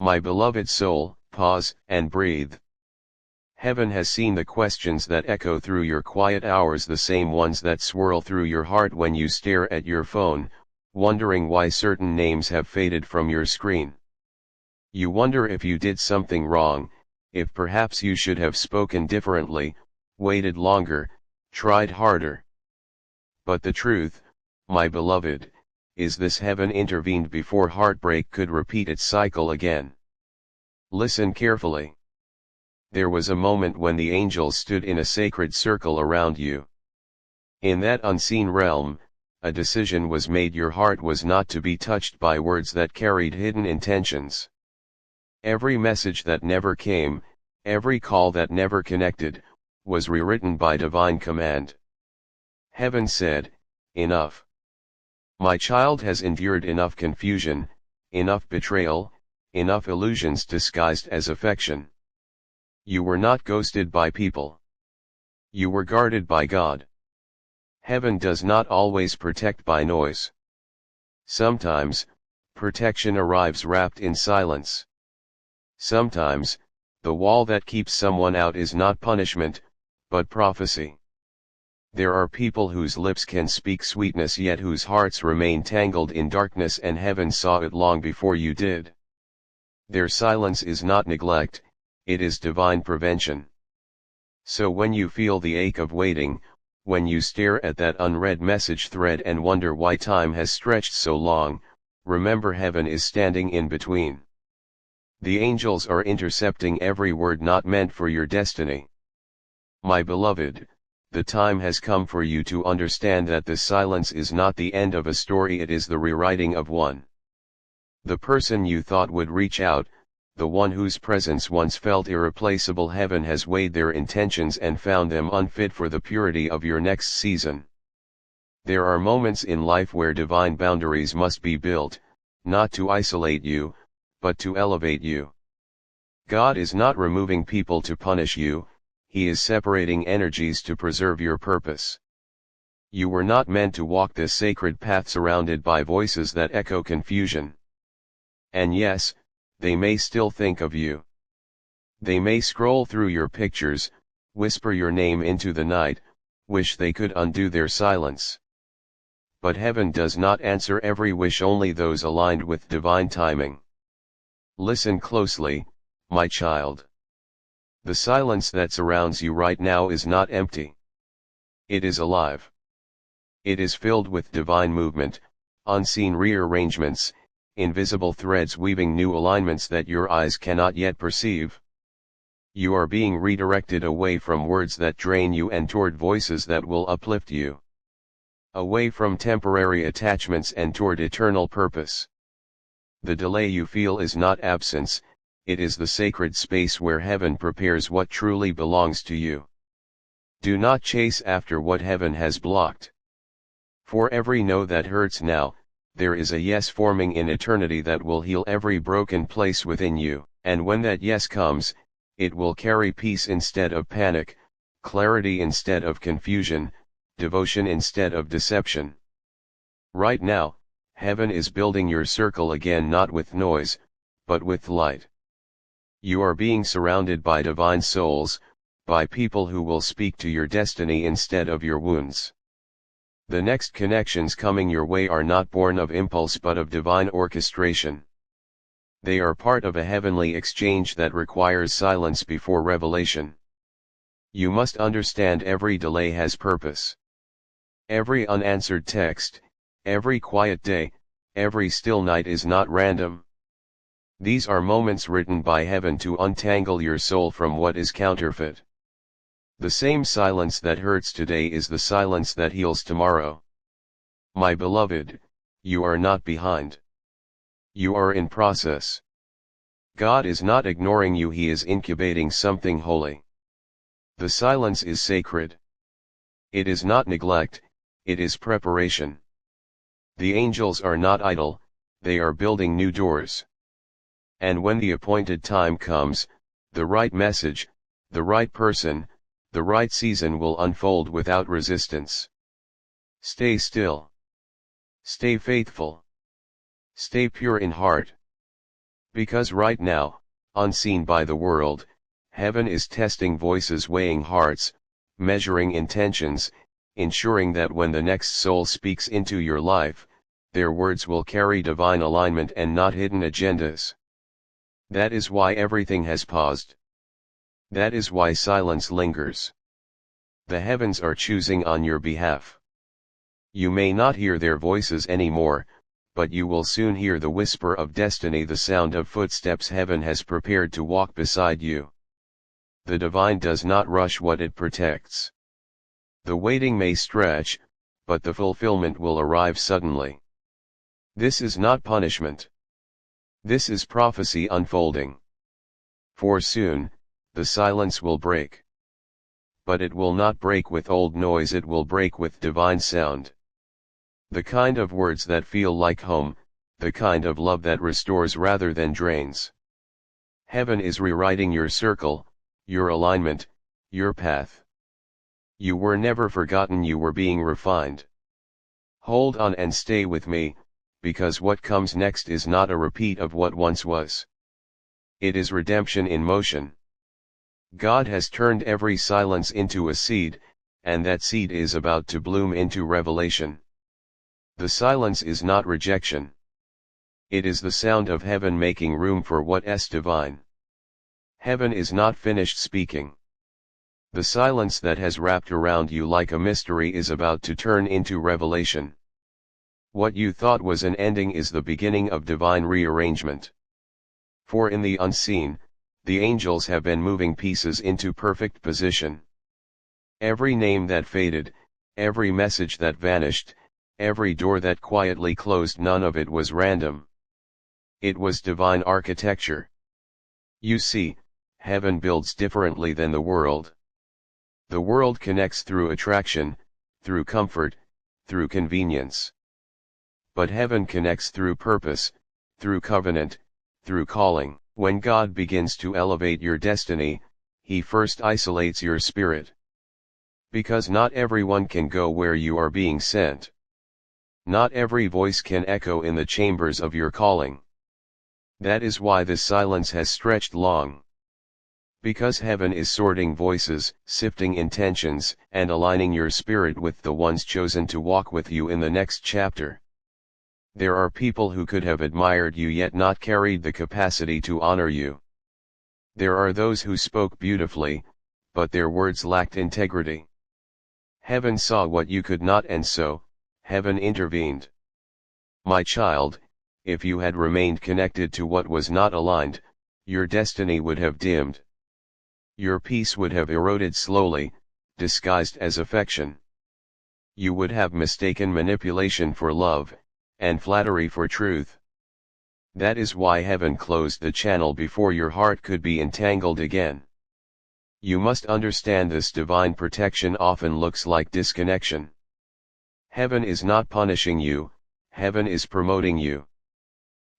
My beloved soul, pause and breathe. Heaven has seen the questions that echo through your quiet hours, the same ones that swirl through your heart when you stare at your phone, wondering why certain names have faded from your screen. You wonder if you did something wrong, if perhaps you should have spoken differently, waited longer, tried harder. But the truth, my beloved, is this: heaven intervened before heartbreak could repeat its cycle again. Listen carefully. There was a moment when the angels stood in a sacred circle around you. In that unseen realm, a decision was made. Your heart was not to be touched by words that carried hidden intentions. Every message that never came, every call that never connected, was rewritten by divine command. Heaven said, "Enough. My child has endured enough confusion, enough betrayal, enough illusions disguised as affection. You were not ghosted by people. You were guarded by God." Heaven does not always protect by noise. Sometimes, protection arrives wrapped in silence. Sometimes, the wall that keeps someone out is not punishment, but prophecy. There are people whose lips can speak sweetness yet whose hearts remain tangled in darkness, and heaven saw it long before you did. Their silence is not neglect, it is divine prevention. So when you feel the ache of waiting, when you stare at that unread message thread and wonder why time has stretched so long, remember heaven is standing in between. The angels are intercepting every word not meant for your destiny. My beloved, the time has come for you to understand that the silence is not the end of a story, it is the rewriting of one. The person you thought would reach out, the one whose presence once felt irreplaceable, heaven has weighed their intentions and found them unfit for the purity of your next season. There are moments in life where divine boundaries must be built, not to isolate you, but to elevate you. God is not removing people to punish you, He is separating energies to preserve your purpose. You were not meant to walk this sacred path surrounded by voices that echo confusion. And yes, they may still think of you. They may scroll through your pictures, whisper your name into the night, wish they could undo their silence. But heaven does not answer every wish, only those aligned with divine timing. Listen closely, my child. The silence that surrounds you right now is not empty. It is alive. It is filled with divine movement, unseen rearrangements, invisible threads weaving new alignments that your eyes cannot yet perceive. You are being redirected away from words that drain you and toward voices that will uplift you. Away from temporary attachments and toward eternal purpose. The delay you feel is not absence, it is the sacred space where heaven prepares what truly belongs to you. Do not chase after what heaven has blocked. For every no that hurts now, there is a yes forming in eternity that will heal every broken place within you, and when that yes comes, it will carry peace instead of panic, clarity instead of confusion, devotion instead of deception. Right now, heaven is building your circle again, not with noise, but with light. You are being surrounded by divine souls, by people who will speak to your destiny instead of your wounds. The next connections coming your way are not born of impulse but of divine orchestration. They are part of a heavenly exchange that requires silence before revelation. You must understand every delay has purpose. Every unanswered text, every quiet day, every still night is not random. These are moments written by heaven to untangle your soul from what is counterfeit. The same silence that hurts today is the silence that heals tomorrow. My beloved, you are not behind. You are in process. God is not ignoring you, He is incubating something holy. The silence is sacred. It is not neglect, it is preparation. The angels are not idle, they are building new doors. And when the appointed time comes, the right message, the right person, the right season will unfold without resistance. Stay still. Stay faithful. Stay pure in heart. Because right now, unseen by the world, heaven is testing voices, weighing hearts, measuring intentions, ensuring that when the next soul speaks into your life, their words will carry divine alignment and not hidden agendas. That is why everything has paused. That is why silence lingers. The heavens are choosing on your behalf. You may not hear their voices anymore, but you will soon hear the whisper of destiny, the sound of footsteps heaven has prepared to walk beside you. The divine does not rush what it protects. The waiting may stretch, but the fulfillment will arrive suddenly. This is not punishment. This is prophecy unfolding. For soon, the silence will break. But it will not break with old noise, it will break with divine sound. The kind of words that feel like home, the kind of love that restores rather than drains. Heaven is rewriting your circle, your alignment, your path. You were never forgotten, you were being refined. Hold on and stay with me, because what comes next is not a repeat of what once was. It is redemption in motion. God has turned every silence into a seed, and that seed is about to bloom into revelation. The silence is not rejection. It is the sound of heaven making room for what is divine. Heaven is not finished speaking. The silence that has wrapped around you like a mystery is about to turn into revelation. What you thought was an ending is the beginning of divine rearrangement. For in the unseen, the angels have been moving pieces into perfect position. Every name that faded, every message that vanished, every door that quietly closed, none of it was random. It was divine architecture. You see, heaven builds differently than the world. The world connects through attraction, through comfort, through convenience. But heaven connects through purpose, through covenant, through calling. When God begins to elevate your destiny, He first isolates your spirit. Because not everyone can go where you are being sent. Not every voice can echo in the chambers of your calling. That is why this silence has stretched long. Because heaven is sorting voices, sifting intentions, and aligning your spirit with the ones chosen to walk with you in the next chapter. There are people who could have admired you yet not carried the capacity to honor you. There are those who spoke beautifully, but their words lacked integrity. Heaven saw what you could not, and so, heaven intervened. My child, if you had remained connected to what was not aligned, your destiny would have dimmed. Your peace would have eroded slowly, disguised as affection. You would have mistaken manipulation for love, and flattery for truth. That is why heaven closed the channel before your heart could be entangled again. You must understand this divine protection often looks like disconnection. Heaven is not punishing you, heaven is promoting you.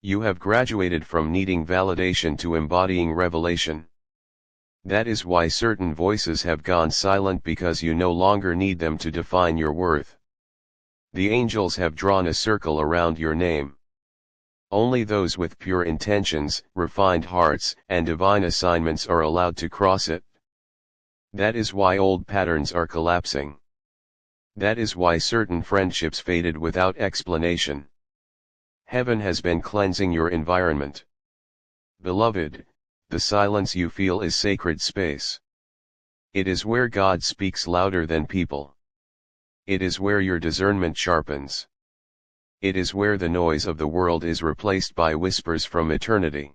You have graduated from needing validation to embodying revelation. That is why certain voices have gone silent, because you no longer need them to define your worth. The angels have drawn a circle around your name. Only those with pure intentions, refined hearts, and divine assignments are allowed to cross it. That is why old patterns are collapsing. That is why certain friendships faded without explanation. Heaven has been cleansing your environment. Beloved, the silence you feel is sacred space. It is where God speaks louder than people. It is where your discernment sharpens. It is where the noise of the world is replaced by whispers from eternity.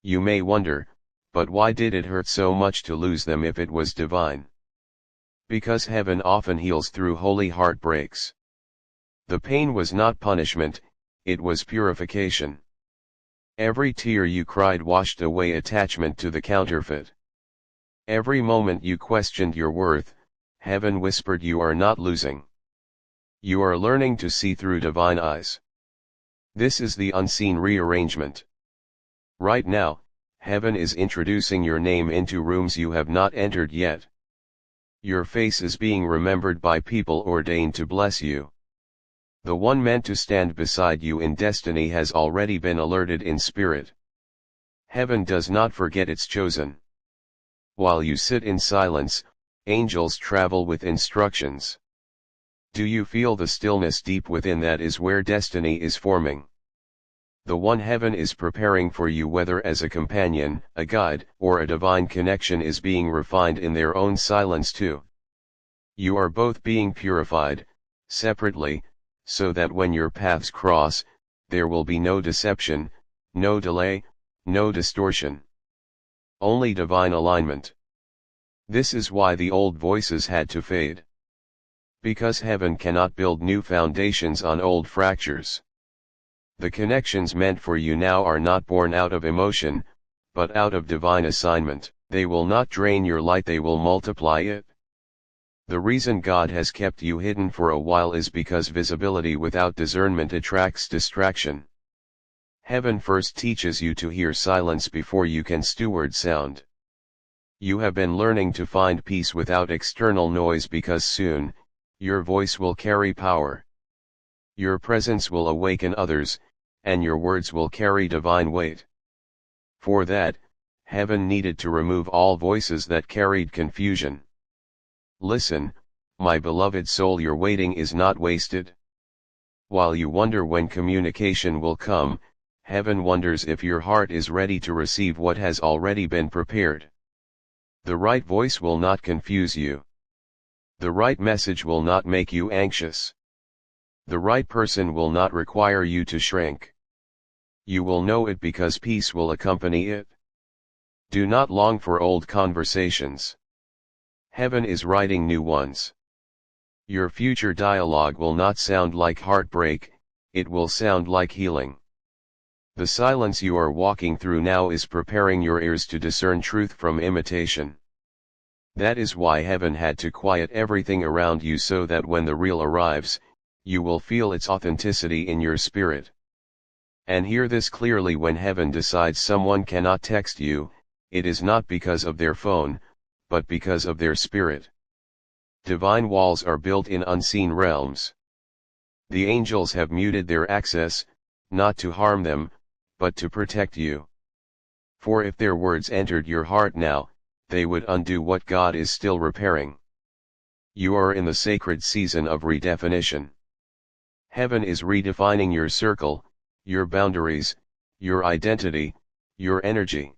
You may wonder, but why did it hurt so much to lose them if it was divine? Because heaven often heals through holy heartbreaks. The pain was not punishment, it was purification. Every tear you cried washed away attachment to the counterfeit. Every moment you questioned your worth, heaven whispered you are not losing. You are learning to see through divine eyes. This is the unseen rearrangement. Right now, heaven is introducing your name into rooms you have not entered yet. Your face is being remembered by people ordained to bless you. The one meant to stand beside you in destiny has already been alerted in spirit. Heaven does not forget its chosen. While you sit in silence, angels travel with instructions. Do you feel the stillness deep within? That is where destiny is forming. The one heaven is preparing for you, whether as a companion, a guide, or a divine connection, is being refined in their own silence too. You are both being purified, separately, so that when your paths cross, there will be no deception, no delay, no distortion. Only divine alignment. This is why the old voices had to fade. Because heaven cannot build new foundations on old fractures. The connections meant for you now are not born out of emotion, but out of divine assignment. They will not drain your light, they will multiply it. The reason God has kept you hidden for a while is because visibility without discernment attracts distraction. Heaven first teaches you to hear silence before you can steward sound. You have been learning to find peace without external noise, because soon, your voice will carry power. Your presence will awaken others, and your words will carry divine weight. For that, heaven needed to remove all voices that carried confusion. Listen, my beloved soul, your waiting is not wasted. While you wonder when communication will come, heaven wonders if your heart is ready to receive what has already been prepared. The right voice will not confuse you. The right message will not make you anxious. The right person will not require you to shrink. You will know it because peace will accompany it. Do not long for old conversations. Heaven is writing new ones. Your future dialogue will not sound like heartbreak, it will sound like healing. The silence you are walking through now is preparing your ears to discern truth from imitation. That is why heaven had to quiet everything around you, so that when the real arrives, you will feel its authenticity in your spirit. And hear this clearly: when heaven decides someone cannot text you, it is not because of their phone, but because of their spirit. Divine walls are built in unseen realms. The angels have muted their access, not to harm them, but to protect you. For if their words entered your heart now, they would undo what God is still repairing. You are in the sacred season of redefinition. Heaven is redefining your circle, your boundaries, your identity, your energy.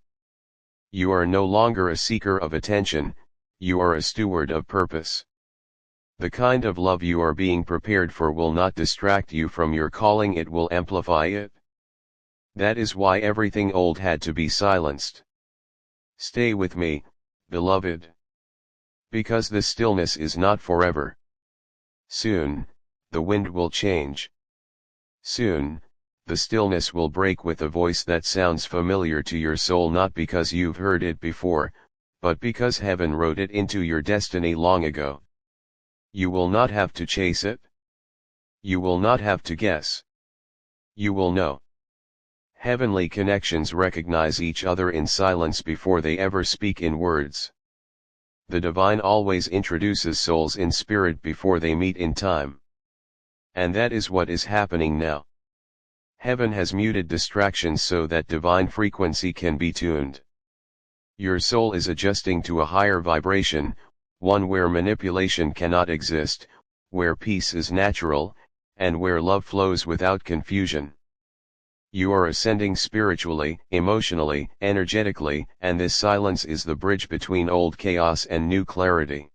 You are no longer a seeker of attention, you are a steward of purpose. The kind of love you are being prepared for will not distract you from your calling, it will amplify it. That is why everything old had to be silenced. Stay with me, beloved. Because the stillness is not forever. Soon, the wind will change. Soon, the stillness will break with a voice that sounds familiar to your soul, not because you've heard it before, but because heaven wrote it into your destiny long ago. You will not have to chase it. You will not have to guess. You will know. Heavenly connections recognize each other in silence before they ever speak in words. The divine always introduces souls in spirit before they meet in time. And that is what is happening now. Heaven has muted distractions so that divine frequency can be tuned. Your soul is adjusting to a higher vibration, one where manipulation cannot exist, where peace is natural, and where love flows without confusion. You are ascending spiritually, emotionally, energetically, and this silence is the bridge between old chaos and new clarity.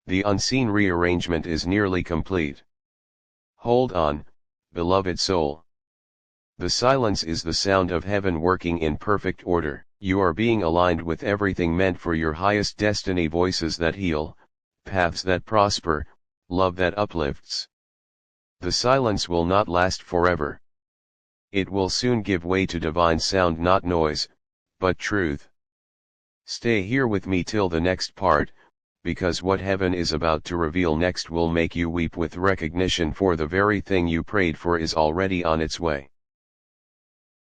The unseen rearrangement is nearly complete. Hold on, beloved soul. The silence is the sound of heaven working in perfect order. You are being aligned with everything meant for your highest destiny: voices that heal, paths that prosper, love that uplifts. The silence will not last forever. It will soon give way to divine sound, not noise, but truth. Stay here with me till the next part, because what heaven is about to reveal next will make you weep with recognition, for the very thing you prayed for is already on its way.